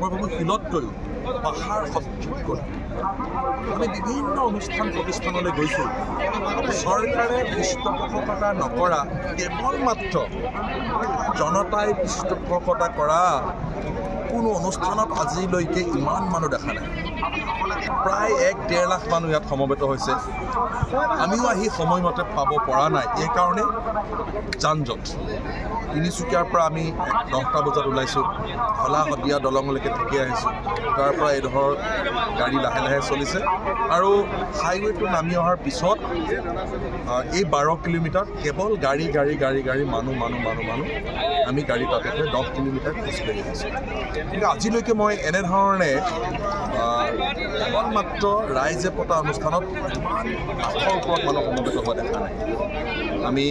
মই ভাবোঁ শিলতকৈও পাহাৰ সদৃশ কৰি আমি বিভিন্ন অনুষ্ঠান প্ৰতিষ্ঠানলৈ গৈছোঁ। চৰকাৰে পৃষ্ঠপোষকতা নকৰা কেৱল মাত্ৰ জনতাই পৃষ্ঠপোষকতা কৰা কোনো অনুষ্ঠানত আজিলৈকে ইমান মানুহ দেখা নাই। প্ৰায় 1-1.5 লাখ মানুহ ইয়াত সমবেত হৈছে। আমিও আহি সময়মতে পাব পৰা নাই। এইকাৰণে যান-জঁট। তিনিচুকীয়াৰ পৰা আমি 10টা বজাত ওলাইছোঁ, ঢলা শদিয়া দলঙলৈকে থাকি আহিছোঁ। তাৰ পৰা এইডোখৰ গাড়ী লাহে লাহে চলিছে আৰু হাইৱেটো নামি অহাৰ পিছত এই 12 কিলোমিটাৰ কেৱল গাড়ী গাড়ী গাড়ী গাড়ী মানুহ মানুহ মানুহ মানুহ আমি গাড়ী তাতে 10 কিলোমিটাৰ খোজকাঢ়ি আহিছোঁ। কিন্তু আজিলৈকে মই এনেধৰণে কেৱল মাত্ৰ ৰাইজে পতা অনুষ্ঠানত ইমান লাখৰ ওপৰত মানুহ সমবেত হোৱা দেখা নাই। আমি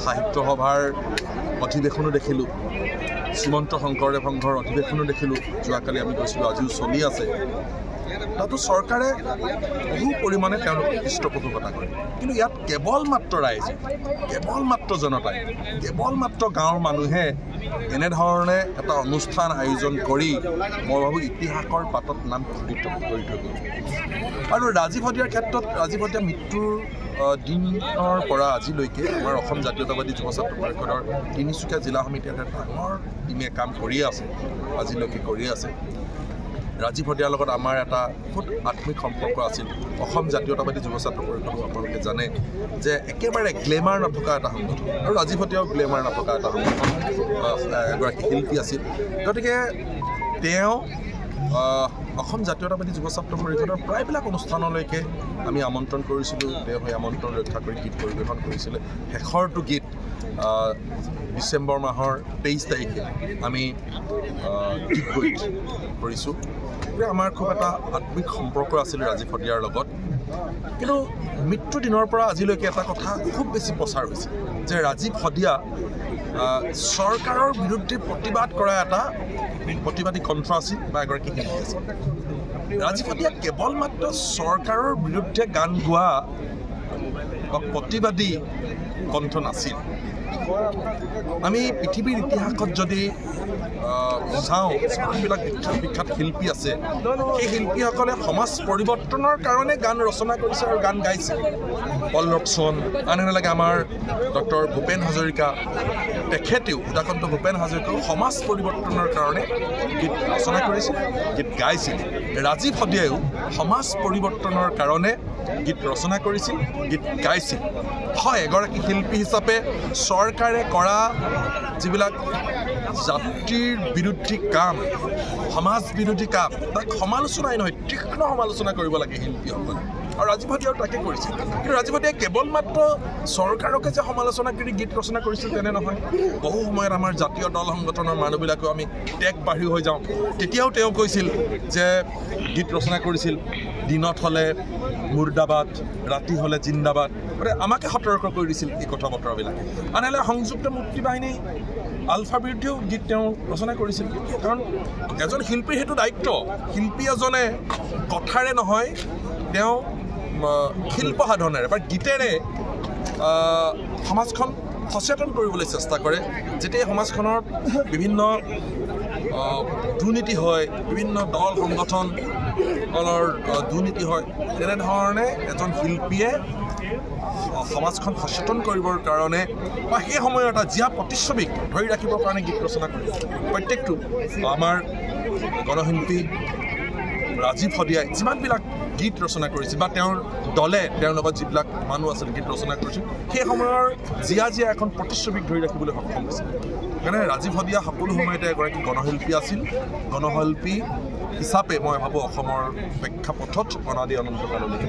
সাহিত্য সভাৰ অধিৱেশনো দেখিলোঁ, শ্ৰীমন্ত শংকৰদেৱ সংঘৰ অধিৱেশনো দেখিলোঁ। যোৱাকালি আমি গৈছিলোঁ, আজিও চলি আছে। তাতো চৰকাৰে বহু পৰিমাণে তেওঁলোকে পৃষ্ঠপোষকতা কৰে। কিন্তু ইয়াত কেৱল মাত্ৰ ৰাইজে, কেৱল মাত্ৰ জনতাই, কেৱল মাত্ৰ গাঁৱৰ মানুহে এনেধৰণে এটা অনুষ্ঠান আয়োজন কৰি মই ভাবোঁ ইতিহাসৰ পাতত নাম খোদিত কৰি থৈ গ'ল। আৰু ৰাজীৱ হদিয়াৰ ক্ষেত্ৰত ৰাজীৱ হদিয়া মৃত্যুৰ দিনৰ পৰা আজিলৈকে আমাৰ অসম জাতীয়তাবাদী যুৱ ছাত্ৰ পৰিষদৰ তিনিচুকীয়া জিলা সমিতিয়ে এটা ডাঙৰ টিমে কাম কৰি আছে, আজিলৈকে কৰি আছে। ৰাজীৱ হদিয়াৰ লগত আমাৰ এটা বহুত আত্মিক সম্পৰ্ক আছিল। অসম জাতীয়তাবাদী যুৱ ছাত্ৰ পৰিষদক আপোনালোকে জানে যে একেবাৰে গ্লেমাৰ নথকা এটা সংগঠন, আৰু ৰাজীৱ হদিয়াও গ্লেমাৰ নথকা এটা সংগঠন, এগৰাকী শিল্পী আছিল। গতিকে তেওঁ অসম জাতীয়তাবাদী যুৱ ছাত্ৰ পৰিষদৰ প্ৰায়বিলাক অনুষ্ঠানলৈকে আমি আমন্ত্ৰণ কৰিছিলোঁ। তেওঁ সেই আমন্ত্ৰণ ৰক্ষা কৰি গীত পৰিৱেশন কৰিছিলে। শেষৰটো গীত ডিচেম্বৰ মাহৰ 23 তাৰিখে আমি ডিগবৈত কৰিছোঁ। আমাৰ খুব এটা আত্মিক সম্পৰ্ক আছিল ৰাজীৱ হদিয়াৰ লগত। কিন্তু মৃত্যু দিনৰ পৰা আজিলৈকে এটা কথা খুব বেছি প্ৰচাৰ হৈছে যে ৰাজীৱ হদিয়া চৰকাৰৰ বিৰুদ্ধে প্ৰতিবাদ কৰা এটা প্ৰতিবাদী কণ্ঠ আছিল বা এগৰাকী শিল্পী আছিল। ৰাজীৱ হদিয়া কেৱল মাত্ৰ চৰকাৰৰ বিৰুদ্ধে গান গোৱা বা প্ৰতিবাদী কণ্ঠ নাছিল। আমি পৃথিৱীৰ ইতিহাসত যদি চাওঁ, যিবিলাক বিখ্যাত শিল্পী আছে, সেই শিল্পীসকলে সমাজ পৰিৱৰ্তনৰ কাৰণে গান ৰচনা কৰিছে আৰু গান গাইছে। পল্লৱ সোণ, আনহাতে আমাৰ ডক্টৰ ভূপেন হাজৰিকা, তেখেতেও উদাকণ্ঠ ভূপেন হাজৰিকাও সমাজ পৰিৱৰ্তনৰ কাৰণে গীত ৰচনা কৰিছিল, গীত গাইছিল। ৰাজীৱ হদিয়ায়ো সমাজ পৰিৱৰ্তনৰ কাৰণে গীত ৰচনা কৰিছিল, গীত গাইছিল। হয়, এগৰাকী শিল্পী হিচাপে চৰকাৰে কৰা যিবিলাক জাতিৰ বিৰোধী কাম, সমাজ বিৰোধী কাম, তাক সমালোচনাই নহয়, তীক্ষ্ণ সমালোচনা কৰিব লাগে শিল্পীসকলে। আৰু ৰাজীৱ হদিয়াও তাকে কৰিছিল। কিন্তু ৰাজীৱ হদিয়াই কেৱল মাত্ৰ চৰকাৰকে যে সমালোচনা কৰি গীত ৰচনা কৰিছিল তেনে নহয়। বহু সময়ত আমাৰ জাতীয় দল সংগঠনৰ মানুহবিলাকেও আমি টেগ বাঢ়ি হৈ যাওঁ, তেতিয়াও তেওঁ কৈছিল যে গীত ৰচনা কৰিছিল, দিনত হ'লে মুৰ্দাবাদ, ৰাতি হ'লে জিন্দাবাদ। গতিকে আমাকে সতৰ্ক কৰি দিছিল এই কথা বতৰাবিলাকে। আনহাতে সংযুক্ত মুক্তি বাহিনী আলফাৰ বিৰুদ্ধেও গীত তেওঁ ৰচনা কৰিছিল। কাৰণ এজন শিল্পীৰ সেইটো দায়িত্ব। শিল্পী এজনে কথাৰে নহয়, তেওঁ শিল্প সাধনেৰে বা গীতেৰে সমাজখন সচেতন কৰিবলৈ চেষ্টা কৰে। যেতিয়া সমাজখনত বিভিন্ন দুৰ্নীতি হয়, বিভিন্ন দল সংগঠনৰ দুৰ্নীতি হয়, তেনেধৰণে এজন শিল্পীয়ে সমাজখন সচেতন কৰিবৰ কাৰণে বা সেই সময়ৰ এটা জীয়া প্ৰতিচ্ছবিক ধৰি ৰাখিবৰ কাৰণে গীত ৰচনা কৰে। প্ৰত্যেকটো আমাৰ গণশিল্পী ৰাজীৱ হদিয়াই যিমানবিলাক গীত ৰচনা কৰিছিল বা তেওঁৰ দলে তেওঁৰ লগত যিবিলাক মানুহ আছিল গীত ৰচনা কৰিছিল, সেই সময়ৰ জীয়া জীয়া এখন প্ৰতিচ্ছবিক ধৰি ৰাখিবলৈ সক্ষম হৈছিল। সেইকাৰণে ৰাজীৱ হদিয়া সকলো সময়তে এগৰাকী গণশিল্পী আছিল। গণশিল্পী হিচাপে মই ভাবোঁ অসমৰ প্ৰেক্ষাপটত অনাদি অনন্তকাললৈকে